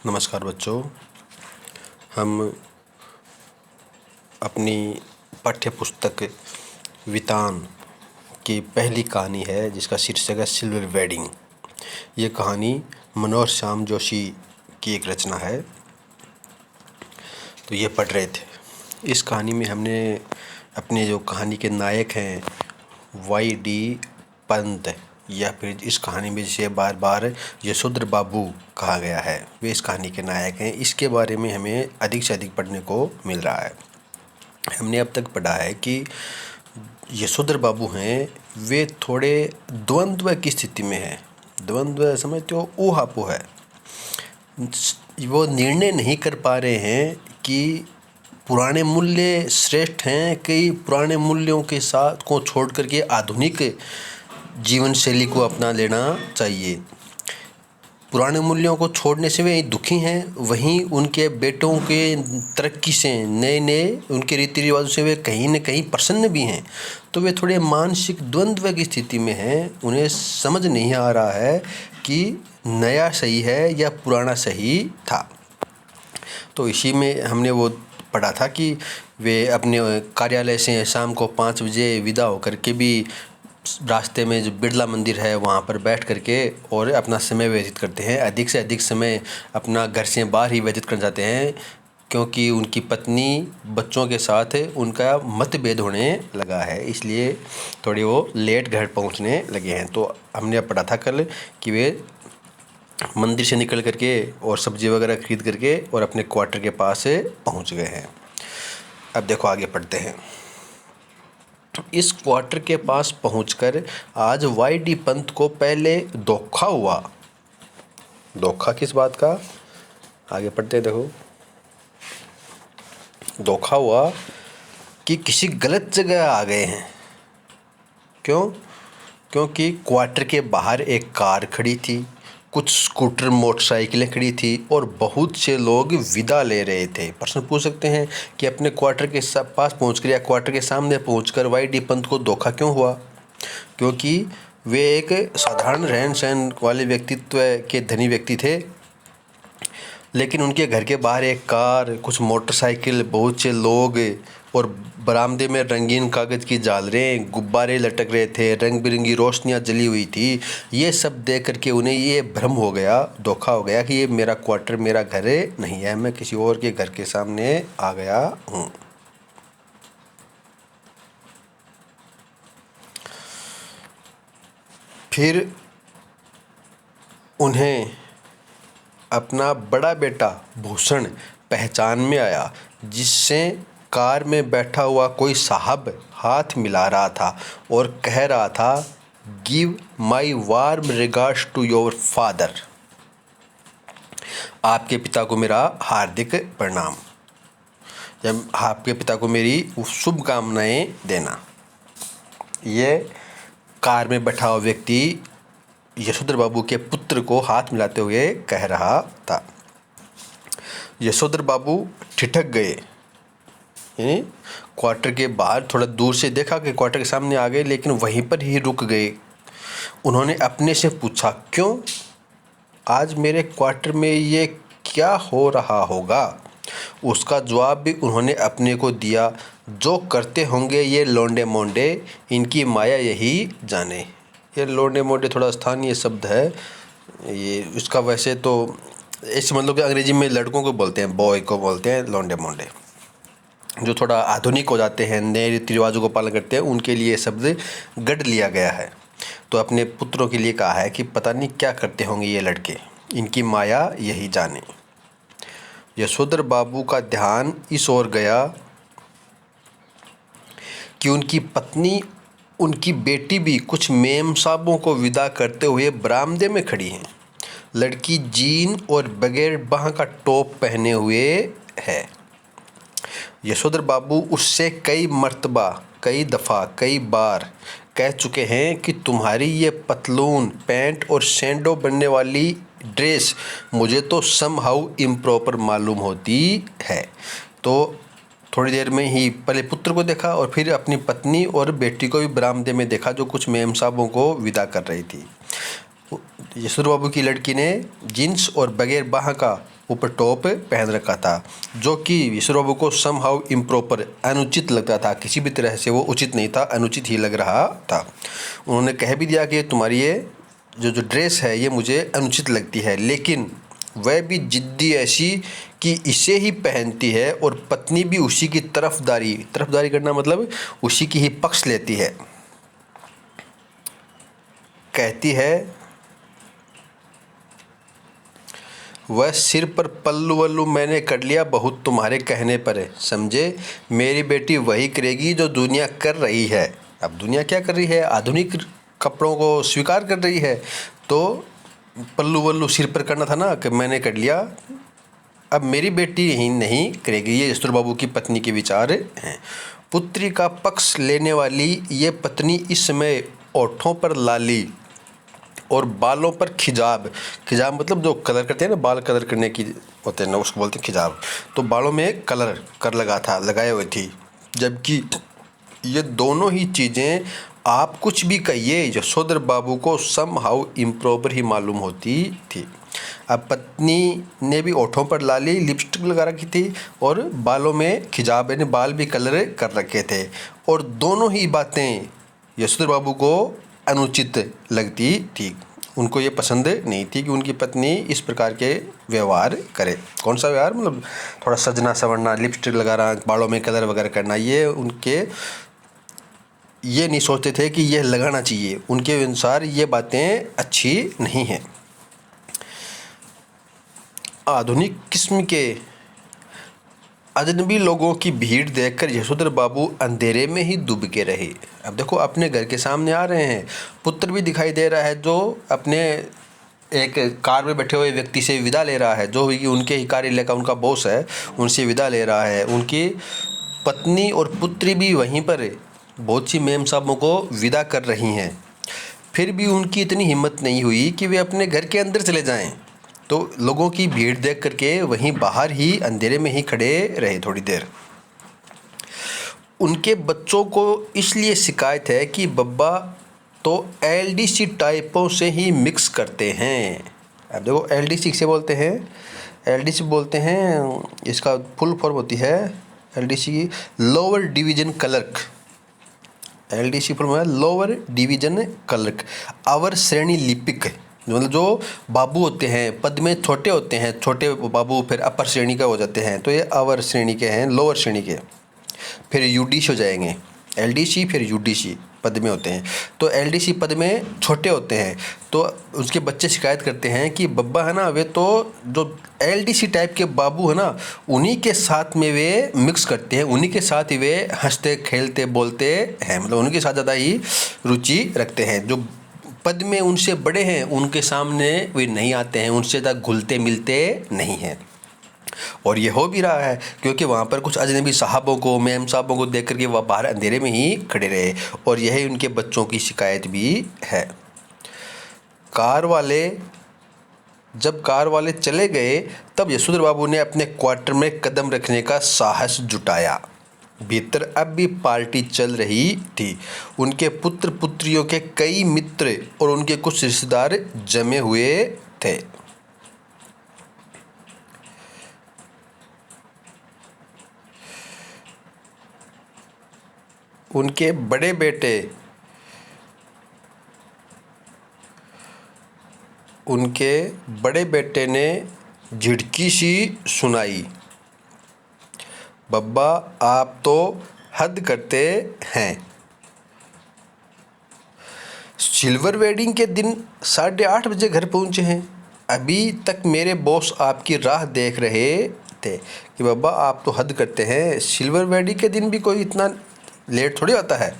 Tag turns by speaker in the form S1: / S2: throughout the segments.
S1: नमस्कार बच्चों। हम अपनी पाठ्य पुस्तक वितान की पहली कहानी है जिसका शीर्षक है सिल्वर वेडिंग। ये कहानी मनोहर श्याम जोशी की एक रचना है। तो ये पढ़ रहे थे। इस कहानी में हमने अपने जो कहानी के नायक हैं वाई.डी. पंत, या फिर इस कहानी में जिसे बार बार यशोधर बाबू कहा गया है, वे इस कहानी के नायक हैं। इसके बारे में हमें अधिक से अधिक पढ़ने को मिल रहा है। हमने अब तक पढ़ा है कि यशोधर बाबू हैं, वे थोड़े द्वंद्व की स्थिति में हैं। द्वंद्व समझते हो, ऊहापोह है। वो निर्णय नहीं कर पा रहे हैं कि पुराने मूल्य श्रेष्ठ हैं कि पुराने मूल्यों के साथ को छोड़ करके आधुनिक जीवन शैली को अपना लेना चाहिए। पुराने मूल्यों को छोड़ने से वे दुखी हैं, वहीं उनके बेटों के तरक्की से, नए नए उनके रीति रिवाजों से वे कहीं न कहीं प्रसन्न भी हैं। तो वे थोड़े मानसिक द्वंद्व की स्थिति में हैं। उन्हें समझ नहीं आ रहा है कि नया सही है या पुराना सही था। तो इसी में हमने वो पढ़ा था कि वे अपने कार्यालय से शाम को 5 बजे विदा होकर के भी रास्ते में जो बिरला मंदिर है वहाँ पर बैठ करके और अपना समय व्यतीत करते हैं। अधिक से अधिक समय अपना घर से बाहर ही व्यतीत कर जाते हैं, क्योंकि उनकी पत्नी बच्चों के साथ उनका मतभेद होने लगा है, इसलिए थोड़ी वो लेट घर पहुँचने लगे हैं। तो हमने पढ़ा था कल कि वे मंदिर से निकल करके और सब्जी वगैरह खरीद करके और अपने क्वार्टर के पास पहुँच गए हैं। अब देखो आगे पढ़ते हैं। इस क्वार्टर के पास पहुंचकर आज वाई.डी. पंत को पहले धोखा हुआ। धोखा किस बात का? आगे पढ़ते हैं। देखो, धोखा हुआ कि किसी गलत जगह आ गए हैं। क्यों? क्योंकि क्वार्टर के बाहर एक कार खड़ी थी, कुछ स्कूटर मोटरसाइकिलें खड़ी थी और बहुत से लोग विदा ले रहे थे। प्रश्न पूछ सकते हैं कि अपने क्वार्टर के पास पहुंचकर या क्वार्टर के सामने पहुंचकर वाई.डी. पंत को धोखा क्यों हुआ? क्योंकि वे एक साधारण रहन सहन वाले व्यक्तित्व के धनी व्यक्ति थे, लेकिन उनके घर के बाहर एक कार, कुछ मोटरसाइकिल, बहुत से लोग और बरामदे में रंगीन कागज़ की झालरें, गुब्बारे लटक रहे थे, रंग बिरंगी रोशनियाँ जली हुई थी। ये सब देख करके उन्हें ये भ्रम हो गया, धोखा हो गया कि ये मेरा क्वार्टर, मेरा घर नहीं है, मैं किसी और के घर के सामने आ गया हूँ। फिर उन्हें अपना बड़ा बेटा भूषण पहचान में आया, जिससे कार में बैठा हुआ कोई साहब हाथ मिला रहा था और कह रहा था, give my warm regards to your father. आपके पिता को मेरा हार्दिक प्रणाम, या आपके पिता को मेरी शुभकामनाएं देना। ये कार में बैठा हुआ व्यक्ति यशोधर बाबू के पुत्र को हाथ मिलाते हुए कह रहा था। यशोधर बाबू ठिठक गए। क्वार्टर के बाहर थोड़ा दूर से देखा कि क्वार्टर के सामने आ गए, लेकिन वहीं पर ही रुक गए। उन्होंने अपने से पूछा, क्यों? आज मेरे क्वार्टर में ये क्या हो रहा होगा? उसका जवाब भी उन्होंने अपने को दिया, जो करते होंगे ये लोंडे मोंडे, इनकी माया यही जाने। ये लोंडे मोंडे थोड़ा स्थानीय शब्द है। ये उसका वैसे तो इस मतलब कि अंग्रेजी में लड़कों को बोलते हैं, बॉय को बोलते हैं लोंडे मोंडे। जो थोड़ा आधुनिक हो जाते हैं, नए रीति रिवाजों को पालन करते हैं, उनके लिए ये शब्द गढ़ लिया गया है। तो अपने पुत्रों के लिए कहा है कि पता नहीं क्या करते होंगे ये लड़के, इनकी माया यही जाने। यशोधर बाबू का ध्यान इस ओर गया कि उनकी पत्नी, उनकी बेटी भी कुछ मेम साहबों को विदा करते हुए बरामदे में खड़ी हैं। लड़की जीन और बगैर बाह का टॉप पहने हुए है। यशोधर बाबू उससे कई मर्तबा, कई दफ़ा, कई बार कह चुके हैं कि तुम्हारी ये पतलून, पैंट और सैंडो बनने वाली ड्रेस मुझे तो समहाउ इम्प्रॉपर मालूम होती है। तो थोड़ी देर में ही पहले पुत्र को देखा और फिर अपनी पत्नी और बेटी को भी बरामदे में देखा, जो कुछ मेम साहबों को विदा कर रही थी। यशोधर बाबू की लड़की ने जीन्स और बगैर बाह का ऊपर टॉप पहन रखा था, जो कि यशोधर बाबू को समहाउ इम्प्रॉपर, अनुचित लगता था। किसी भी तरह से वो उचित नहीं था, अनुचित ही लग रहा था। उन्होंने कह भी दिया कि तुम्हारी ये जो ड्रेस है ये मुझे अनुचित लगती है, लेकिन वह भी जिद्दी ऐसी कि इसे ही पहनती है और पत्नी भी उसी की तरफदारी करना मतलब उसी की ही पक्ष लेती है। कहती है वह सिर पर पल्लू वल्लू मैंने कर लिया बहुत तुम्हारे कहने पर है, समझे मेरी बेटी वही करेगी जो दुनिया कर रही है। अब दुनिया क्या कर रही है? आधुनिक कपड़ों को स्वीकार कर रही है। तो पल्लू वल्लू सिर पर करना था ना कि मैंने कर लिया, अब मेरी बेटी ही नहीं करेगी। ये यशोधर बाबू की पत्नी के विचार हैं। पुत्री का पक्ष लेने वाली ये पत्नी इस समय ओठों पर लाली और बालों पर खिजाब मतलब जो कलर करते हैं ना, बाल कलर करने की होते हैं ना, उसको बोलते हैं खिजाब। तो बालों में कर लगाए हुए थी, जबकि ये दोनों ही चीज़ें आप कुछ भी कहिए यशोधर बाबू को समहाउ इम्प्रॉपर ही मालूम होती थी। अब पत्नी ने भी ओठों पर लाली लिपस्टिक लगा रखी थी और बालों में खिजाब यानी बाल भी कलर कर रखे थे, और दोनों ही बातें यशोधर बाबू को अनुचित लगती थी। उनको ये पसंद नहीं थी कि उनकी पत्नी इस प्रकार के व्यवहार करे। कौन सा व्यवहार? मतलब थोड़ा सजना संवरना, लिपस्टिक लगाना, बालों में कलर वगैरह करना, ये नहीं सोचते थे कि यह लगाना चाहिए। उनके अनुसार ये बातें अच्छी नहीं हैं। आधुनिक किस्म के अजनबी लोगों की भीड़ देखकर यशोधर बाबू अंधेरे में ही डूब के रहे। अब देखो अपने घर के सामने आ रहे हैं, पुत्र भी दिखाई दे रहा है जो अपने एक कार में बैठे हुए व्यक्ति से विदा ले रहा है, जो कि उनके ही कार्यालय का उनका बॉस है, उनसे विदा ले रहा है। उनकी पत्नी और पुत्री भी वहीं पर बहुत सी मेम साहबों को विदा कर रही हैं। फिर भी उनकी इतनी हिम्मत नहीं हुई कि वे अपने घर के अंदर चले जाएं। तो लोगों की भीड़ देख करके वहीं बाहर ही अंधेरे में ही खड़े रहे थोड़ी देर। उनके बच्चों को इसलिए शिकायत है कि बब्बा तो एलडीसी टाइपों से ही मिक्स करते हैं। अब देखो एलडीसी किसे बोलते हैं? एलडीसी बोलते हैं, इसका फुल फॉर्म होती है LDC lower division clerk. LDC full form है लोअर डिवीजन क्लर्क। अवर श्रेणी लिपिक मतलब जो बाबू होते हैं, पद में छोटे होते हैं, छोटे बाबू फिर अपर श्रेणी का हो जाते हैं, तो ये अवर श्रेणी के हैं, लोअर श्रेणी के। फिर यूडीसी हो जाएंगे, एलडीसी फिर यूडीसी पद में होते हैं। तो एलडीसी पद में छोटे होते हैं, तो उसके बच्चे शिकायत करते हैं कि बब्बा है ना, वे तो जो एलडीसी टाइप के बाबू है ना, उन्हीं के साथ में वे मिक्स करते हैं, उन्हीं के साथ ही वे हंसते खेलते बोलते हैं, मतलब उनके साथ ज़्यादा ही रुचि रखते हैं। जो पद में उनसे बड़े हैं उनके सामने वे नहीं आते हैं, उनसे ज़्यादा घुलते मिलते नहीं हैं। और ये हो भी रहा है क्योंकि वहाँ पर कुछ अजनबी साहबों को, मैम साहबों को देख करके वह बाहर अंधेरे में ही खड़े रहे, और यही उनके बच्चों की शिकायत भी है। जब कार वाले चले गए तब यशोधर बाबू ने अपने क्वार्टर में कदम रखने का साहस जुटाया। भीतर अब भी पार्टी चल रही थी। उनके पुत्र पुत्रियों के कई मित्र और उनके कुछ रिश्तेदार जमे हुए थे। उनके बड़े बेटे ने झिड़की सी सुनाई, बब्बा आप तो हद करते हैं। सिल्वर वेडिंग के दिन 8:30 बजे घर पहुंचे हैं, अभी तक मेरे बॉस आपकी राह देख रहे थे कि बब्बा आप तो हद करते हैं। सिल्वर वेडिंग के दिन भी कोई इतना लेट थोड़ी आता है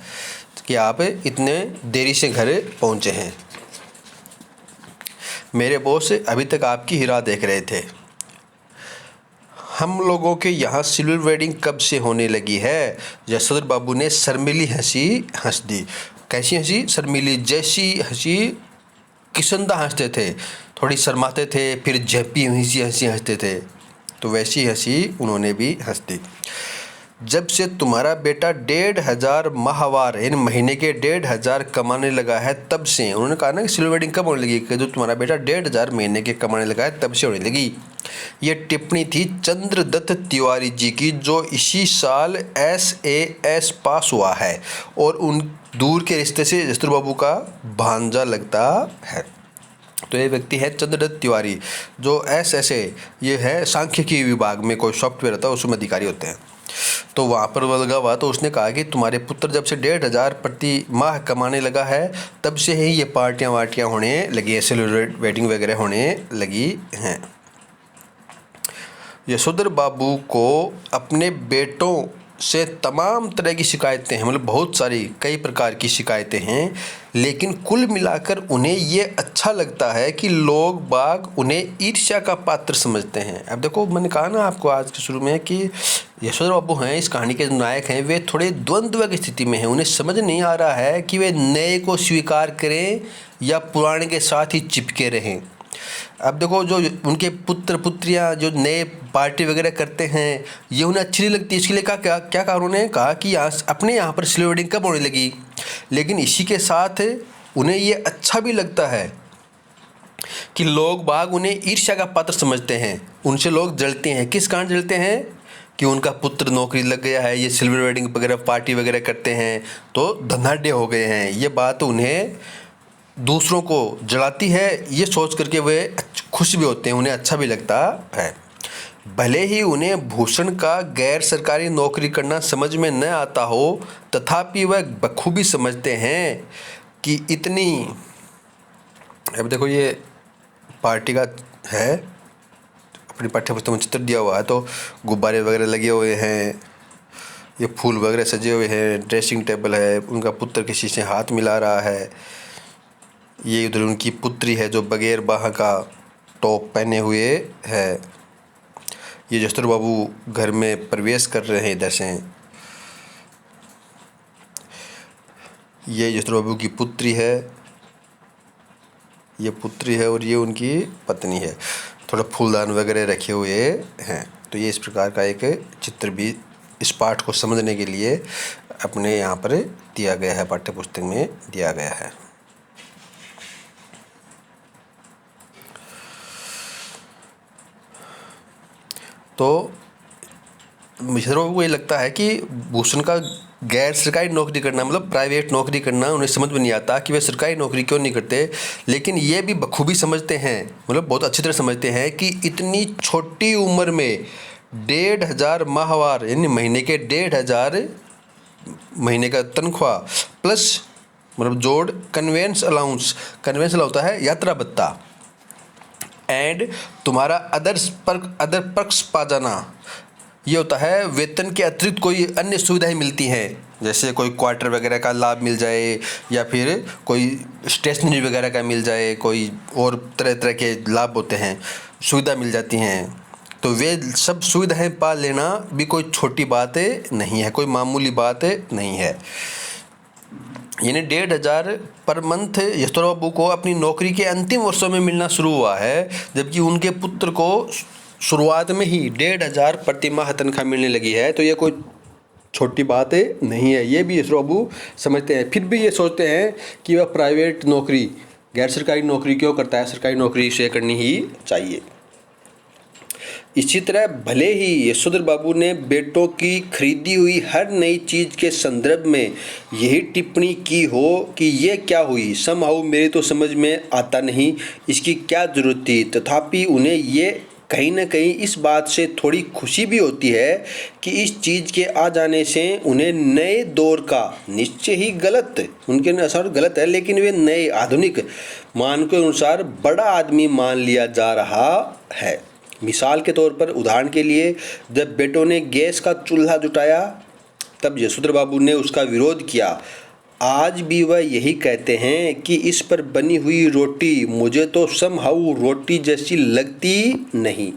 S1: कि आप इतने देरी से घर पहुंचे हैं। मेरे बॉस अभी तक आपकी ही राह देख रहे थे। हम लोगों के यहाँ सिल्वर वेडिंग कब से होने लगी है? यशोधर बाबू ने शर्मीली हंसी हंस दी। कैसी हंसी? शर्मीली, जैसी हंसी किसंदा हंसते थे, थोड़ी शर्माते थे, फिर झप्पी हुई सी हंसी हंसते थे, तो वैसी हंसी उन्होंने भी हंस दी। जब से तुम्हारा बेटा 1500 माहवार यानी महीने के 1500 कमाने लगा है तब से। उन्होंने कहा ना कि सिल्वर वेडिंग कब होने लगी, कि जो तुम्हारा बेटा 1500 महीने के कमाने लगा है तब से होने लगी। ये टिप्पणी थी चंद्रदत्त तिवारी जी की, जो इसी साल SAS पास हुआ है और उन दूर के रिश्ते से जसदूर बाबू का भांजा लगता है। तो ये व्यक्ति है चंद्रदत्त तिवारी, जो SSA ये है सांख्यिकी विभाग में कोई सॉफ्टवेयर होता है, उसमें अधिकारी होते हैं। तो वहाँ पर लगा हुआ, तो उसने कहा कि तुम्हारे पुत्र जब से 1500 प्रति माह कमाने लगा है तब से ही ये पार्टियाँ वार्टियाँ होने लगी है, सिल्वर वेडिंग वगैरह होने लगी हैं। यशोधर बाबू को अपने बेटों से तमाम तरह की शिकायतें हैं, मतलब बहुत सारी कई प्रकार की शिकायतें हैं, लेकिन कुल मिलाकर उन्हें ये अच्छा लगता है कि लोग बाग उन्हें ईर्ष्या का पात्र समझते हैं। अब देखो, मैंने कहा ना आपको आज के शुरू में कि यशोधर बाबू हैं इस कहानी के जो नायक हैं, वे थोड़े द्वंद्व की स्थिति में हैं। उन्हें समझ नहीं आ रहा है कि वे नए को स्वीकार करें या पुराने के साथ ही चिपके रहें। अब देखो, जो उनके पुत्र पुत्रियां जो नए पार्टी वगैरह करते हैं, ये उन्हें अच्छी नहीं लगती। इसके लिए क्या कहा उन्होंने, कहा कि अपने यहाँ पर सिल्वर वेडिंग कब होने लगी। लेकिन इसी के साथ उन्हें ये अच्छा भी लगता है कि लोग बाग उन्हें ईर्ष्या का पात्र समझते हैं, उनसे लोग जलते हैं। किस कारण जलते हैं, कि उनका पुत्र नौकरी लग गया है, ये सिल्वर वेडिंग वगैरह पार्टी वगैरह करते हैं तो धनाढ़ हो गए हैं। ये बात उन्हें दूसरों को जलाती है, ये सोच करके वे खुश भी होते हैं, उन्हें अच्छा भी लगता है। भले ही उन्हें भूषण का गैर सरकारी नौकरी करना समझ में न आता हो, तथापि वह बखूबी समझते हैं कि इतनी, अब देखो ये पार्टी का है, अपनी पाठ्यपुस्तक में चित्र दिया हुआ है, तो गुब्बारे वगैरह लगे हुए हैं, ये फूल वगैरह सजे हुए हैं, ड्रेसिंग टेबल है, उनका पुत्र किसी से हाथ मिला रहा है। ये उधर उनकी पुत्री है जो बगैर बाह का टॉप पहने हुए है। ये जसदूर बाबू घर में प्रवेश कर रहे हैं इधर से। ये जसदूर बाबू की पुत्री है, ये पुत्री है और ये उनकी पत्नी है। थोड़ा फूलदान वगैरह रखे हुए हैं। तो ये इस प्रकार का एक चित्र भी इस पाठ को समझने के लिए अपने यहाँ पर दिया गया है, पाठ्य पुस्तक में दिया गया है। तो मिश्रा बाबू को ये लगता है कि भूषण का गैर सरकारी नौकरी करना, मतलब प्राइवेट नौकरी करना, उन्हें समझ में नहीं आता कि वे सरकारी नौकरी क्यों नहीं करते। लेकिन ये भी बखूबी समझते हैं, मतलब बहुत अच्छी तरह समझते हैं कि इतनी छोटी उम्र में 1500 माहवार यानी महीने के 1500 महीने का तनख्वाह प्लस मतलब जोड़ कन्वेंस अलाउंस होता है यात्रा भत्ता, एंड तुम्हारा अदर पर्क्स पा जाना, ये होता है वेतन के अतिरिक्त कोई अन्य सुविधाएं मिलती हैं, जैसे कोई क्वार्टर वगैरह का लाभ मिल जाए या फिर कोई स्टेशनरी वगैरह का मिल जाए, कोई और तरह तरह के लाभ होते हैं, सुविधा मिल जाती हैं। तो वे सब सुविधाएं पा लेना भी कोई छोटी बात नहीं है, कोई मामूली बात नहीं है। यानी 1500 पर मंथ यशोधर बाबू को अपनी नौकरी के अंतिम वर्षों में मिलना शुरू हुआ है, जबकि उनके पुत्र को शुरुआत में ही 1500 प्रति माह तनख्वाह मिलने लगी है। तो ये कोई छोटी बात नहीं है, ये भी यशोधर बाबू समझते हैं। फिर भी ये सोचते हैं कि वह प्राइवेट नौकरी, गैर सरकारी नौकरी क्यों करता है, सरकारी नौकरी इसे करनी ही चाहिए। इसी तरह भले ही यशोधर बाबू ने बेटों की खरीदी हुई हर नई चीज़ के संदर्भ में यही टिप्पणी की हो कि ये क्या हुई, समहाउ मेरे तो समझ में आता नहीं, इसकी क्या ज़रूरत थी, तथापि उन्हें ये कहीं ना कहीं इस बात से थोड़ी खुशी भी होती है कि इस चीज़ के आ जाने से उन्हें नए दौर का, निश्चय ही गलत, उनके अनुसार गलत है, लेकिन वे नए आधुनिक मान के अनुसार बड़ा आदमी मान लिया जा रहा है। मिसाल के तौर पर, उदाहरण के लिए, जब बेटों ने गैस का चूल्हा जुटाया तब यशोधर बाबू ने उसका विरोध किया। आज भी वह यही कहते हैं कि इस पर बनी हुई रोटी मुझे तो समहाउ रोटी जैसी लगती नहीं।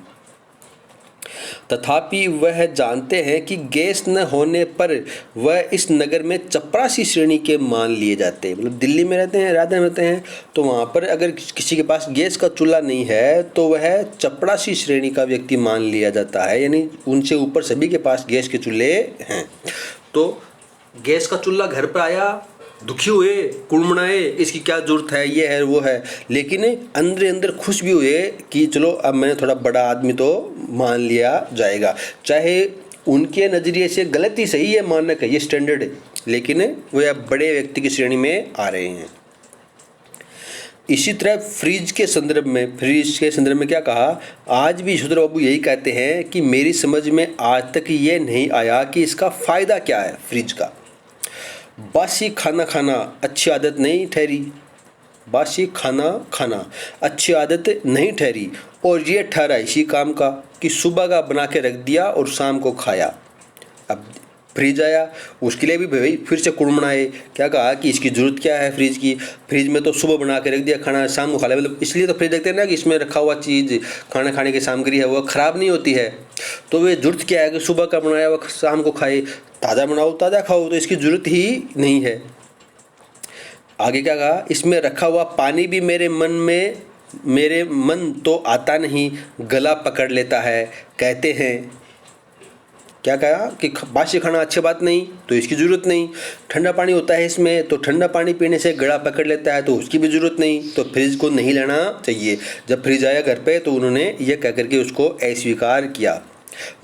S1: तथापि वह जानते हैं कि गैस न होने पर वह इस नगर में चपरासी श्रेणी के मान लिए जाते हैं। मतलब दिल्ली में रहते हैं, राजधानी में रहते हैं, तो वहाँ पर अगर किसी के पास गैस का चूल्हा नहीं है तो वह चपरासी श्रेणी का व्यक्ति मान लिया जाता है, यानी उनसे ऊपर सभी के पास गैस के चूल्हे हैं। तो गैस का चूल्हा घर पर आया, दुखी हुए, कुड़मुड़ाए, इसकी क्या ज़रूरत है, ये है वो है, लेकिन अंदर अंदर खुश भी हुए कि चलो अब मैंने थोड़ा बड़ा आदमी तो मान लिया जाएगा। चाहे उनके नज़रिए से गलत ही सही है, मानक है, ये स्टैंडर्ड है, लेकिन वो अब बड़े व्यक्ति की श्रेणी में आ रहे हैं। इसी तरह फ्रिज के संदर्भ में क्या कहा, आज भी यशोधर बाबू यही कहते हैं कि मेरी समझ में आज तक ये नहीं आया कि इसका फ़ायदा क्या है फ्रिज का। बासी खाना खाना अच्छी आदत नहीं ठहरी, बासी खाना खाना अच्छी आदत नहीं ठहरी, और ये ठहरा इसी काम का कि सुबह का बना के रख दिया और शाम को खाया। अब फ्रिज आया, उसके लिए भी भाई फिर से कुड़मुड़ाए, क्या कहा कि इसकी ज़रूरत क्या है फ्रिज की, फ्रिज में तो सुबह बना के रख दिया, खाना शाम को खा लिया। मतलब इसलिए तो फ्रिज देखते हैं ना कि इसमें रखा हुआ चीज़, खाना खाने की सामग्री है वो ख़राब नहीं होती है। तो वे ज़रूरत क्या है कि सुबह का बनाया हुआ शाम को खाए, ताज़ा बनाओ ताज़ा खाओ, तो इसकी ज़रूरत ही नहीं है। आगे क्या कहा, इसमें रखा हुआ पानी भी मेरे मन तो आता नहीं, गला पकड़ लेता है। कहते हैं क्या कहा कि बासी खाना अच्छी बात नहीं, तो इसकी ज़रूरत नहीं। ठंडा पानी होता है इसमें, तो ठंडा पानी पीने से गला पकड़ लेता है, तो उसकी भी ज़रूरत नहीं, तो फ्रिज को नहीं लेना चाहिए। जब फ्रिज आया घर पे तो उन्होंने ये कह करके उसको अस्वीकार किया।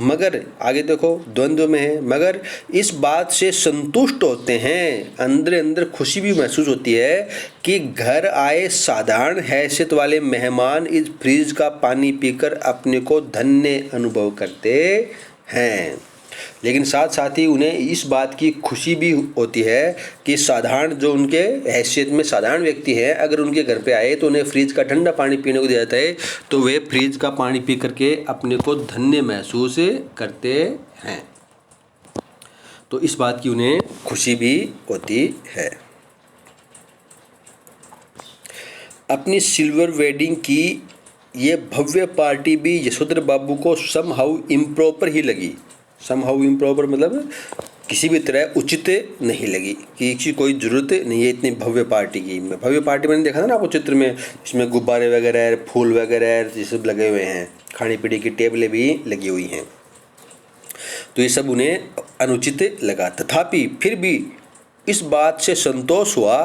S1: मगर आगे देखो, द्वंद्व में है, मगर इस बात से संतुष्ट होते हैं, अंदर अंदर खुशी भी महसूस होती है कि घर आए साधारण हैसियत वाले मेहमान इस फ्रिज का पानी पीकर अपने को धन्य अनुभव करते हैं। लेकिन साथ साथ ही उन्हें इस बात की खुशी भी होती है कि साधारण जो उनके हैसियत में साधारण व्यक्ति हैं, अगर उनके घर पे आए तो उन्हें फ्रिज का ठंडा पानी पीने को दिया जाता है, तो वे फ्रिज का पानी पी करके अपने को धन्य महसूस करते हैं। तो इस बात की उन्हें खुशी भी होती है। अपनी सिल्वर वेडिंग की ये भव्य पार्टी भी यशोधर बाबू को समहाउ इम्प्रॉपर ही लगी। समहाउ इम्प्रॉपर मतलब किसी भी तरह उचित नहीं लगी, कि इसकी कोई ज़रूरत नहीं है इतनी भव्य पार्टी की। भव्य पार्टी मैंने देखा था ना आपको चित्र में, इसमें गुब्बारे वगैरह, फूल वगैरह ये सब लगे हुए हैं, खाने पीने की टेबलें भी लगी हुई हैं, तो ये सब उन्हें अनुचित लगा। तथापि फिर भी इस बात से संतोष हुआ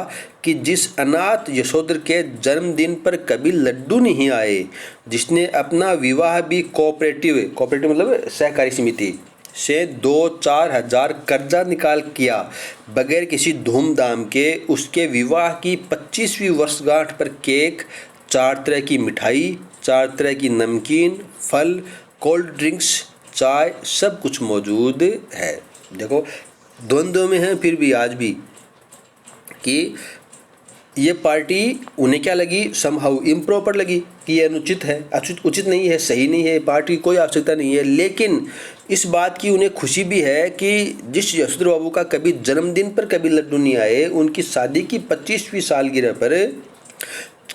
S1: कि जिस अनाथ यशोधर के जन्मदिन पर कभी लड्डू नहीं आए, जिसने अपना विवाह भी कोऑपरेटिव मतलब सहकारी समिति से 2-4 हज़ार कर्जा निकाल किया, बगैर किसी धूमधाम के, उसके विवाह की 25वीं वर्षगांठ पर केक, 4 तरह की मिठाई, 4 तरह की नमकीन, फल, कोल्ड ड्रिंक्स, चाय, सब कुछ मौजूद है। देखो द्वंद्व में है फिर भी आज भी कि ये पार्टी उन्हें क्या लगी, समहाउ इम्प्रॉपर लगी, कि ये अनुचित है, उचित नहीं है, सही नहीं है, पार्टी की कोई आवश्यकता नहीं है। लेकिन इस बात की उन्हें खुशी भी है कि जिस यशोधर बाबू का कभी जन्मदिन पर कभी लड्डू नहीं आए, उनकी शादी की 25वीं सालगिरह पर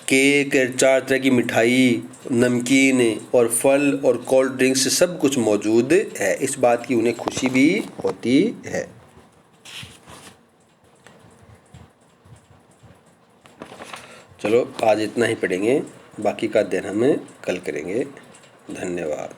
S1: केक, 4 तरह की मिठाई, नमकीन और फल और कोल्ड ड्रिंक्स सब कुछ मौजूद है। इस बात की उन्हें खुशी भी होती है। चलो आज इतना ही पढ़ेंगे, बाकी का अध्ययन हम कल करेंगे। धन्यवाद।